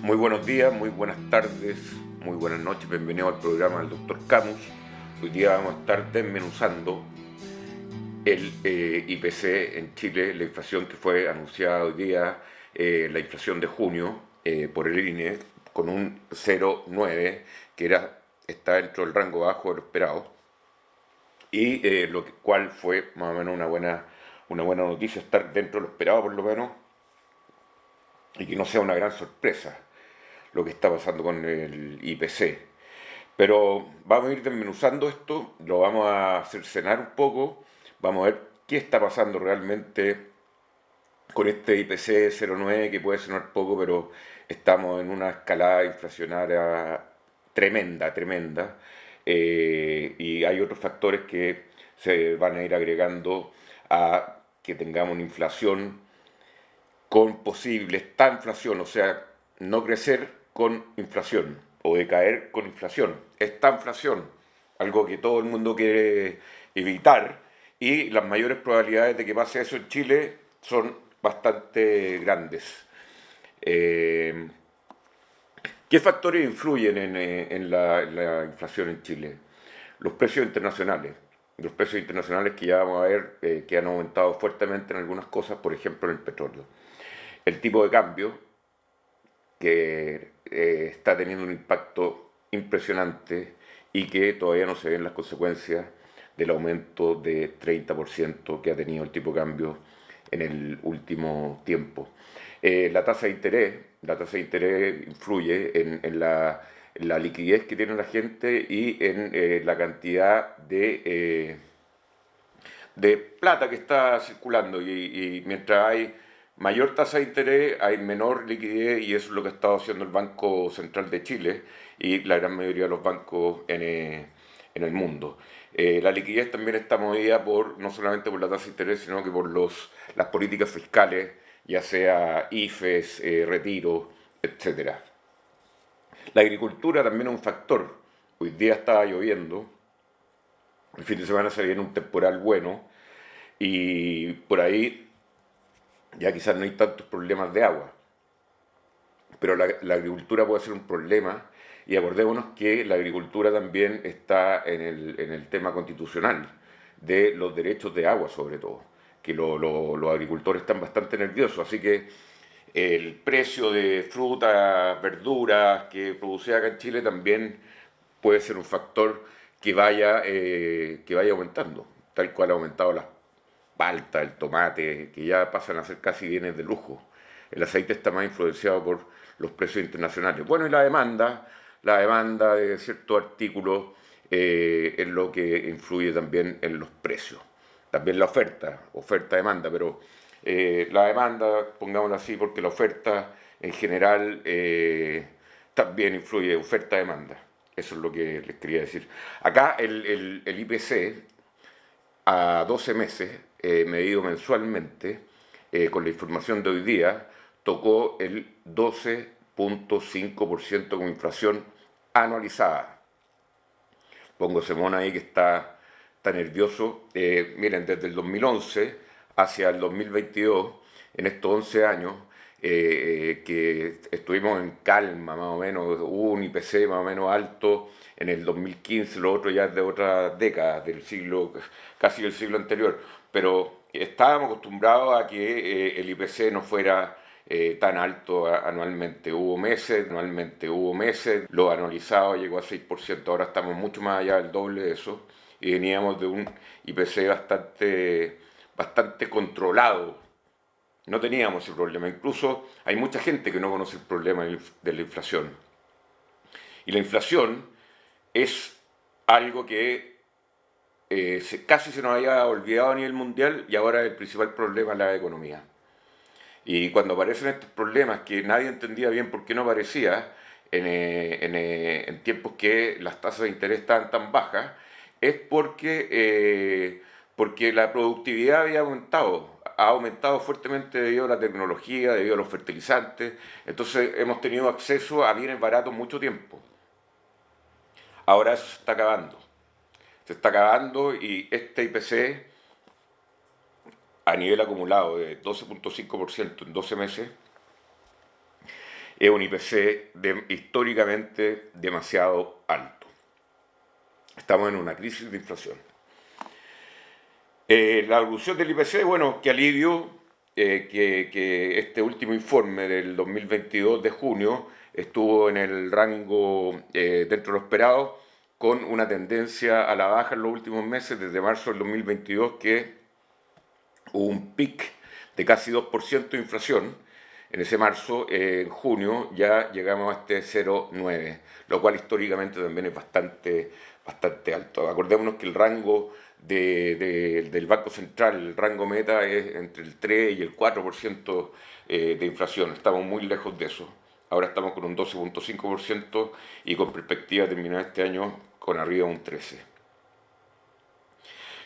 Muy buenos días, muy buenas tardes, muy buenas noches, bienvenido al programa del Dr. Camus. Hoy día vamos a estar desmenuzando el IPC en Chile, la inflación que fue anunciada hoy día, la inflación de junio por el INE con un 0,9 está dentro del rango bajo de lo esperado y cual fue más o menos una buena noticia estar dentro de lo esperado por lo menos y que no sea una gran sorpresa lo que está pasando con el IPC. Pero vamos a ir desmenuzando esto, lo vamos a cercenar un poco, vamos a ver qué está pasando realmente con este IPC 0,9, que puede sonar poco, pero estamos en una escalada inflacionaria tremenda, tremenda, y hay otros factores que se van a ir agregando a que tengamos una inflación con posible esta inflación, o sea, no crecer con inflación o decaer con inflación. Esta inflación, algo que todo el mundo quiere evitar, y las mayores probabilidades de que pase eso en Chile son bastante grandes. Eh, ¿Qué factores influyen en la inflación en Chile? Los precios internacionales. Los precios internacionales que ya vamos a ver que han aumentado fuertemente en algunas cosas, por ejemplo en el petróleo. El tipo de cambio, que está teniendo un impacto impresionante y que todavía no se ven las consecuencias del aumento de 30% que ha tenido el tipo de cambio en el último tiempo. La tasa de interés influye en la liquidez que tiene la gente y en la cantidad de plata que está circulando y mientras hay mayor tasa de interés hay menor liquidez y eso es lo que ha estado haciendo el Banco Central de Chile y la gran mayoría de los bancos en el mundo. La liquidez también está movida no solamente por la tasa de interés, sino que por las políticas fiscales, ya sea IFES, retiro, etcétera. La agricultura también es un factor. Hoy día estaba lloviendo, el fin de semana se viene un temporal bueno, y por ahí ya quizás no hay tantos problemas de agua, pero la agricultura puede ser un problema y acordémonos que la agricultura también está en el tema constitucional de los derechos de agua sobre todo, que los agricultores están bastante nerviosos, así que el precio de frutas, verduras que producía acá en Chile también puede ser un factor que vaya aumentando, tal cual ha aumentado las palta, el tomate, que ya pasan a ser casi bienes de lujo. El aceite está más influenciado por los precios internacionales. Bueno, y la demanda de ciertos artículos es lo que influye también en los precios. También la oferta-demanda, pero la demanda, pongámoslo así, porque la oferta en general también influye, oferta-demanda. Eso es lo que les quería decir. Acá el IPC a 12 meses, medido mensualmente, con la información de hoy día, tocó el 12,5% como inflación anualizada. Pongo ese mono ahí que está nervioso. Miren, desde el 2011 hacia el 2022, en estos 11 años, que estuvimos en calma, más o menos, hubo un IPC más o menos alto en el 2015, lo otro ya es de otras décadas, del siglo, casi del siglo anterior, pero estábamos acostumbrados a que el IPC no fuera tan alto anualmente. Hubo meses, lo anualizado llegó a 6%, ahora estamos mucho más allá del doble de eso, y veníamos de un IPC bastante controlado. No teníamos ese problema. Incluso hay mucha gente que no conoce el problema de la inflación. Y la inflación es algo que casi se nos había olvidado a nivel mundial y ahora es el principal problema de la economía. Y cuando aparecen estos problemas que nadie entendía bien por qué no aparecía en tiempos que las tasas de interés estaban tan bajas, es porque la productividad ha aumentado fuertemente debido a la tecnología, debido a los fertilizantes, entonces hemos tenido acceso a bienes baratos mucho tiempo. Ahora eso se está acabando y este IPC a nivel acumulado de 12,5% en 12 meses es un IPC históricamente demasiado alto. Estamos en una crisis de inflación. La evolución del IPC, bueno, qué alivio que este último informe del 2022 de junio estuvo en el rango dentro de lo esperado, con una tendencia a la baja en los últimos meses, desde marzo del 2022, que hubo un pic de casi 2% de inflación. En ese marzo, en junio, ya llegamos a este 0,9, lo cual históricamente también es bastante alto. Acordémonos que el rango del Banco Central, el rango meta, es entre el 3 y el 4% de inflación. Estamos muy lejos de eso. Ahora estamos con un 12,5% y con perspectiva de terminar este año con arriba de un 13%.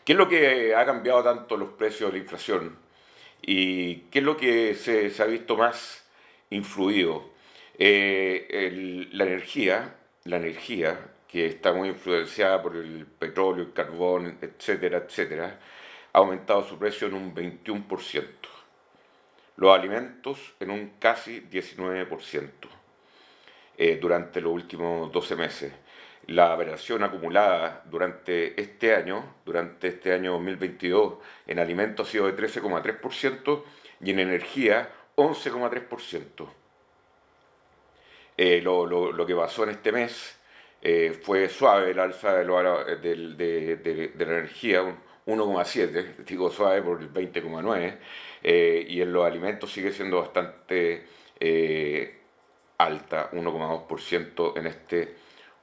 ¿Qué es lo que ha cambiado tanto los precios de la inflación? ¿Y qué es lo que se ha visto más influido? La energía, que está muy influenciada por el petróleo, el carbón, etcétera, etcétera, ha aumentado su precio en un 21%. Los alimentos en un casi 19% durante los últimos 12 meses. La variación acumulada durante este año 2022, en alimentos ha sido de 13,3% y en energía 11,3%. Lo que pasó en este mes fue suave el alza de la energía, un 1,7, digo suave por el 20,9, y en los alimentos sigue siendo bastante alta, 1,2% en este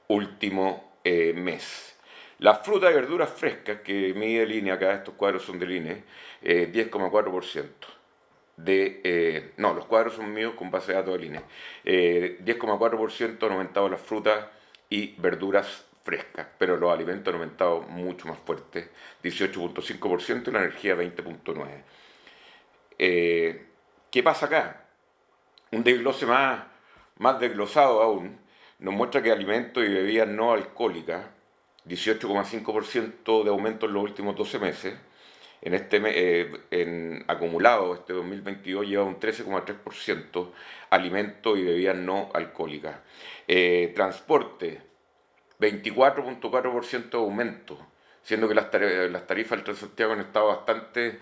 último mes. Las frutas y verduras frescas, que mide el INE acá, estos cuadros son del INE, 10,4%. No, los cuadros son míos con base de datos del INE. 10,4% han aumentado las frutas y verduras frescas, pero los alimentos han aumentado mucho más fuerte, 18,5%, y la energía 20,9%. ¿Qué pasa acá? Un desglose más desglosado aún nos muestra que alimentos y bebidas no alcohólicas, 18,5% de aumento en los últimos 12 meses, en acumulado este 2022 lleva un 13,3% alimentos y bebidas no alcohólicas. Transporte, 24,4% de aumento, siendo que las tarifas del Transantiago han estado bastante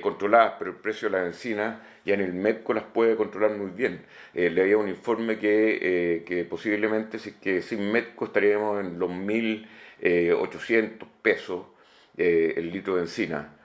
controladas, pero el precio de la benzina ya en el MEDCO las puede controlar muy bien. Le había un informe que posiblemente que sin MEDCO estaríamos en los 1.800 pesos el litro de benzina.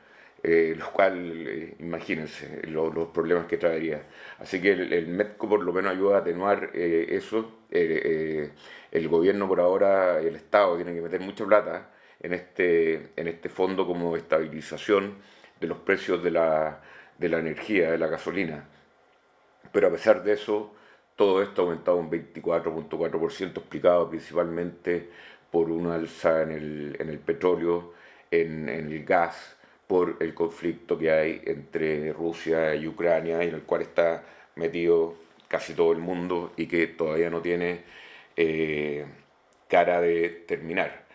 Lo cual, imagínense los problemas que traería. Así que el MEDCO por lo menos ayuda a atenuar eso. El gobierno por ahora, el Estado, tiene que meter mucha plata en este fondo como estabilización de los precios de la energía, de la gasolina. Pero a pesar de eso, todo esto ha aumentado un 24,4%, explicado principalmente por una alza en el petróleo, en el gas, por el conflicto que hay entre Rusia y Ucrania, en el cual está metido casi todo el mundo y que todavía no tiene cara de terminar.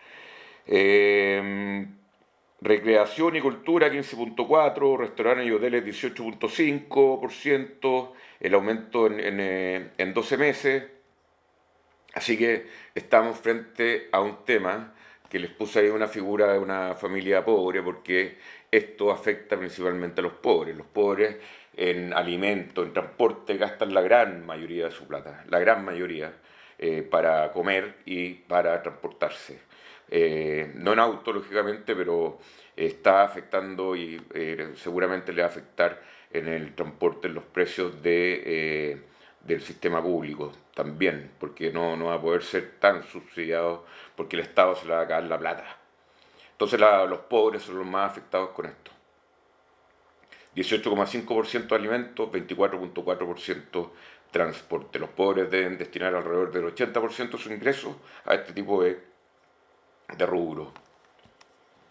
Recreación y cultura 15,4%, restaurantes y hoteles 18,5%, el aumento en 12 meses. Así que estamos frente a un tema que les puse ahí una figura de una familia pobre, porque esto afecta principalmente a los pobres. Los pobres en alimento, en transporte, gastan la gran mayoría de su plata, la gran mayoría, para comer y para transportarse. No en auto, lógicamente, pero está afectando y seguramente le va a afectar en el transporte, en los precios del sistema público también, porque no va a poder ser tan subsidiado porque el Estado se le va a acabar la plata. Entonces los pobres son los más afectados con esto. 18,5% de alimentos, 24,4% transporte. Los pobres deben destinar alrededor del 80% de sus ingresos a este tipo de rubro,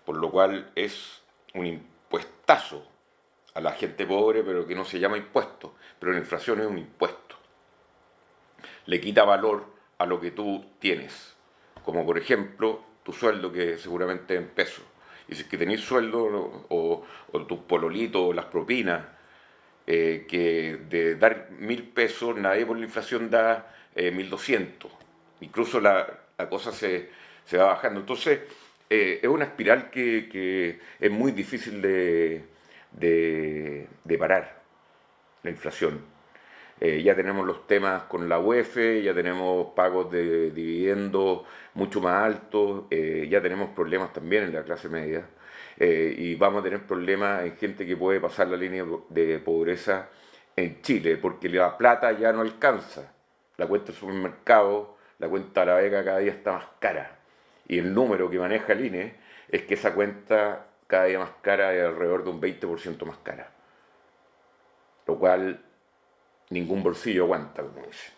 por lo cual es un impuestazo a la gente pobre, pero que no se llama impuesto, pero la inflación es un impuesto. Le quita valor a lo que tú tienes, como por ejemplo tu sueldo, que seguramente es en pesos, y si es que tenés sueldo o tus pololitos o las propinas, que de dar 1.000 pesos, nadie por la inflación da 1.200. Incluso la cosa se va bajando. Entonces, es una espiral que es muy difícil de parar, la inflación. Ya tenemos los temas con la UEF, ya tenemos pagos de dividendos mucho más altos, ya tenemos problemas también en la clase media, y vamos a tener problemas en gente que puede pasar la línea de pobreza en Chile, porque la plata ya no alcanza. La cuenta del supermercado, la cuenta de la Vega cada día está más cara. Y el número que maneja el INE es que esa cuenta cada día más cara es alrededor de un 20% más cara. Lo cual ningún bolsillo aguanta, como dicen.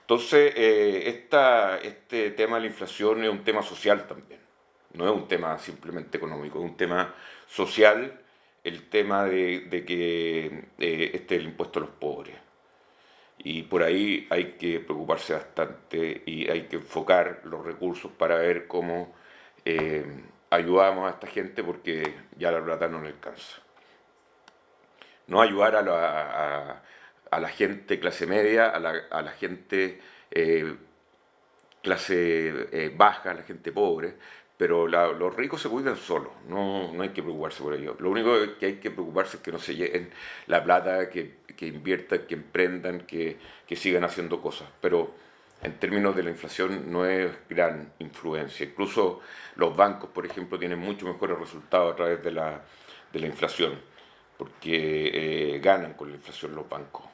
Entonces, este tema de la inflación es un tema social también. No es un tema simplemente económico, es un tema social, el tema de que este es el impuesto a los pobres. Y por ahí hay que preocuparse bastante y hay que enfocar los recursos para ver cómo eh, ayudamos a esta gente porque ya la plata no le alcanza. No ayudar a la gente clase media, a la gente eh, clase baja, a la gente pobre, pero los ricos se cuidan solos, no hay que preocuparse por ello. Lo único que hay que preocuparse es que no se lleven la plata, que inviertan, que emprendan, que sigan haciendo cosas. Pero en términos de la inflación no es gran influencia. Incluso los bancos, por ejemplo, tienen mucho mejores resultados a través de la inflación, porque ganan con la inflación los bancos.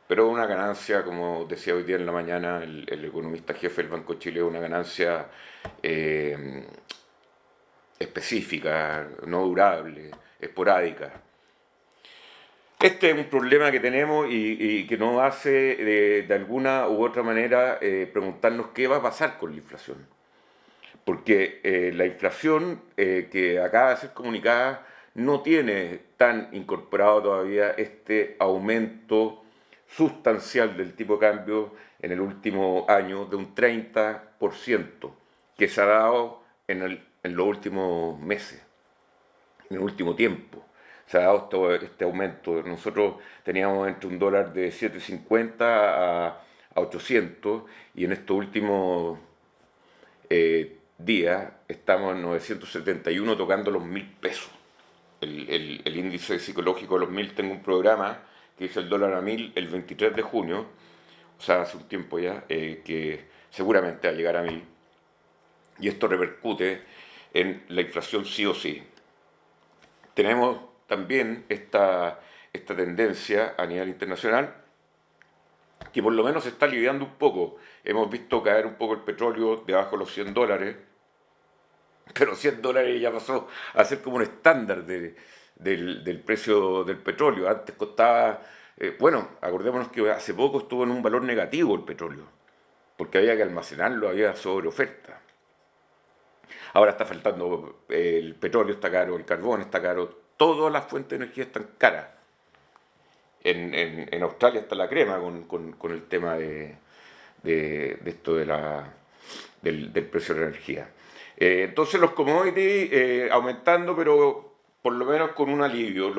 Pero una ganancia, como decía hoy día en la mañana el economista jefe del Banco de Chile, una ganancia eh, específica, no durable, esporádica. Este es un problema que tenemos y que nos hace de alguna u otra manera preguntarnos qué va a pasar con la inflación. Porque la inflación que acaba de ser comunicada no tiene tan incorporado todavía este aumento sustancial del tipo de cambio en el último año de un 30% que se ha dado en los últimos meses, en el último tiempo. Se ha dado este aumento. Nosotros teníamos entre un dólar de 7,50 a 800 y en estos últimos días estamos en 971 tocando los 1.000 pesos. El índice psicológico de los 1.000, tengo un programa que dice el dólar a 1.000 el 23 de junio, o sea, hace un tiempo ya, que seguramente va a llegar a 1.000, y esto repercute en la inflación sí o sí. Tenemos también esta tendencia a nivel internacional que por lo menos se está aliviando un poco. Hemos visto caer un poco el petróleo debajo de los $100, pero $100 ya pasó a ser como un estándar del precio del petróleo. Antes costaba, bueno, acordémonos que hace poco estuvo en un valor negativo el petróleo, porque había que almacenarlo, había sobre oferta. Ahora está faltando, el petróleo está caro, el carbón está caro, todas las fuentes de energía están caras. En Australia está la crema con el tema de esto del precio de la energía. Entonces los commodities aumentando, pero por lo menos con un alivio.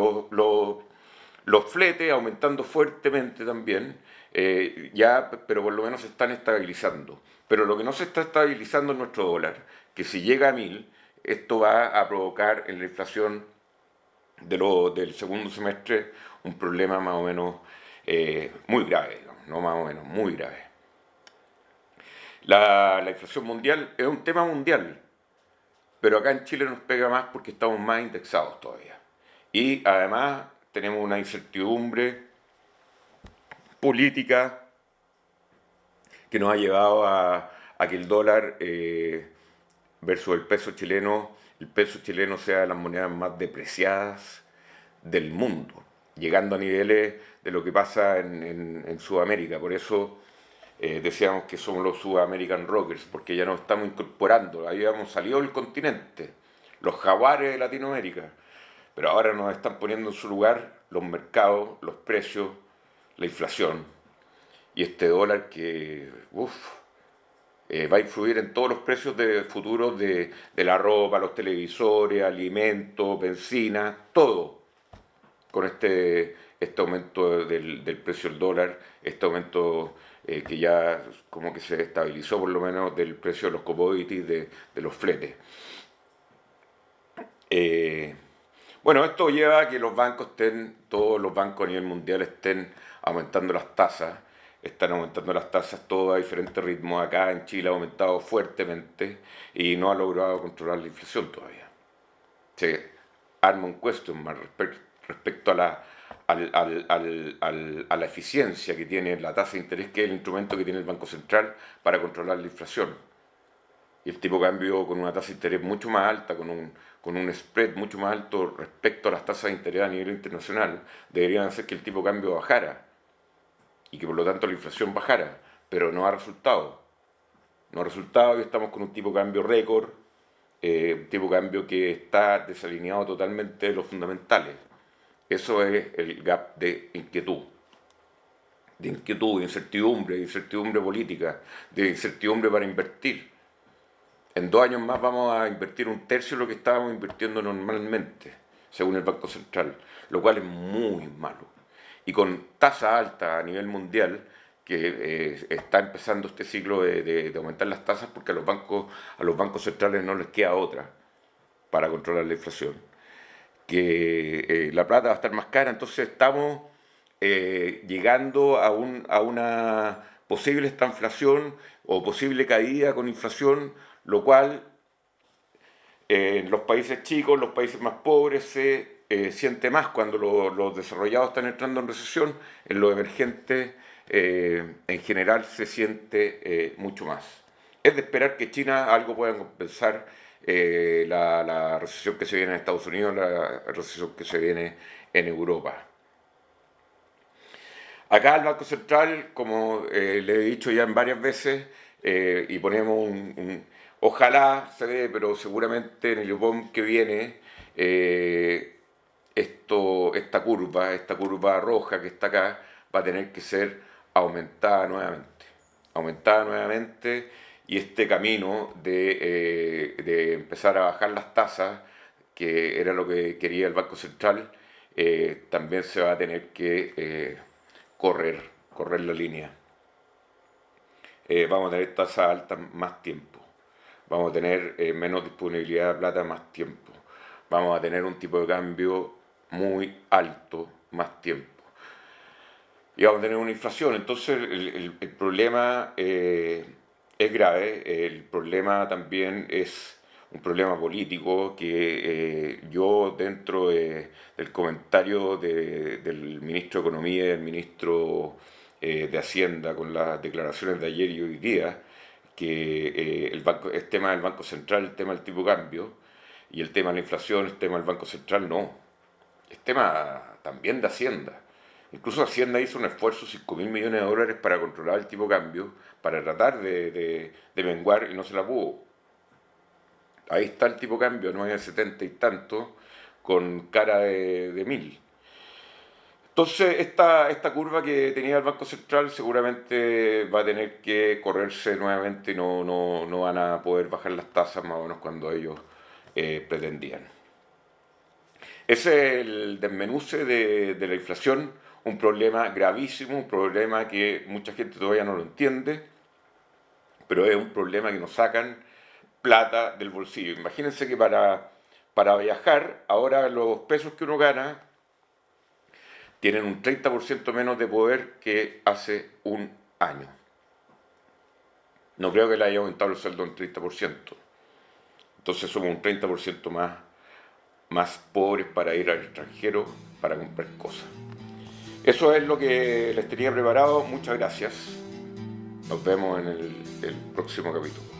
Los fletes aumentando fuertemente también, pero por lo menos se están estabilizando. Pero lo que no se está estabilizando es nuestro dólar, que si llega a 1.000, esto va a provocar en la inflación del segundo semestre un problema más o menos muy grave, digamos, no más o menos, muy grave. La inflación mundial es un tema mundial, pero acá en Chile nos pega más porque estamos más indexados todavía. Y además tenemos una incertidumbre política que nos ha llevado a que el dólar versus el peso chileno sea de las monedas más depreciadas del mundo, llegando a niveles de lo que pasa en Sudamérica. Por eso decíamos que somos los Sudamerican Rockers, porque ya nos estamos incorporando, habíamos salido del continente, los jaguares de Latinoamérica, pero ahora nos están poniendo en su lugar los mercados, los precios, la inflación y este dólar que va a influir en todos los precios futuros de la ropa, los televisores, alimentos, benzina, todo con este aumento del precio del dólar, este aumento que ya como que se estabilizó por lo menos del precio de los commodities, de los fletes. Bueno, esto lleva a que todos los bancos a nivel mundial estén aumentando las tasas, están aumentando las tasas todas a diferentes ritmos. Acá en Chile ha aumentado fuertemente y no ha logrado controlar la inflación todavía. Se arma un question mark respecto a la eficiencia que tiene la tasa de interés, que es el instrumento que tiene el Banco Central para controlar la inflación. Y el tipo de cambio con una tasa de interés mucho más alta, con un spread mucho más alto respecto a las tasas de interés a nivel internacional, deberían hacer que el tipo de cambio bajara y que por lo tanto la inflación bajara, pero no ha resultado. No ha resultado y estamos con un tipo de cambio récord, un tipo de cambio que está desalineado totalmente de los fundamentales. Eso es el gap de inquietud, de incertidumbre política, de incertidumbre para invertir. En 2 años más vamos a invertir un tercio de lo que estábamos invirtiendo normalmente, según el Banco Central, lo cual es muy malo. Y con tasa alta a nivel mundial, que está empezando este ciclo de aumentar las tasas porque a los bancos centrales no les queda otra para controlar la inflación, que la plata va a estar más cara, entonces estamos llegando a una posible estanflación o posible caída con inflación, lo cual en los países chicos, los países más pobres, se siente más cuando los desarrollados están entrando en recesión. En los emergentes en general se siente mucho más. Es de esperar que China algo pueda compensar la recesión que se viene en Estados Unidos, la recesión que se viene en Europa. Acá el Banco Central, como le he dicho ya en varias veces, y ponemos ojalá se dé, pero seguramente en el IPOM que viene, esta curva roja que está acá, va a tener que ser aumentada nuevamente, y este camino de empezar a bajar las tasas, que era lo que quería el Banco Central, también se va a tener que correr la línea. Vamos a tener tasas altas más tiempo, vamos a tener menos disponibilidad de plata más tiempo, vamos a tener un tipo de cambio muy alto más tiempo y vamos a tener una inflación. Entonces el problema es grave, el problema también es un problema político que yo dentro del comentario del ministro de Economía y del ministro de Hacienda con las declaraciones de ayer y hoy día, que el tema del Banco Central, el tema del tipo de cambio y el tema de la inflación, el tema del Banco Central no, es tema también de Hacienda. Incluso Hacienda hizo un esfuerzo, 5.000 millones de dólares para controlar el tipo de cambio, para tratar de menguar y no se la pudo. Ahí está el tipo de cambio, 9,70 y tanto, con cara de 1.000. Entonces, esta curva que tenía el Banco Central seguramente va a tener que correrse nuevamente y no van a poder bajar las tasas más o menos cuando ellos pretendían. Ese es el desmenuce de la inflación, un problema gravísimo, un problema que mucha gente todavía no lo entiende, pero es un problema que nos sacan plata del bolsillo. Imagínense que para viajar, ahora los pesos que uno gana tienen un 30% menos de poder que hace un año. No creo que le haya aumentado el sueldo un 30%. Entonces somos un 30% más pobres para ir al extranjero para comprar cosas. Eso es lo que les tenía preparado. Muchas gracias. Nos vemos en el próximo capítulo.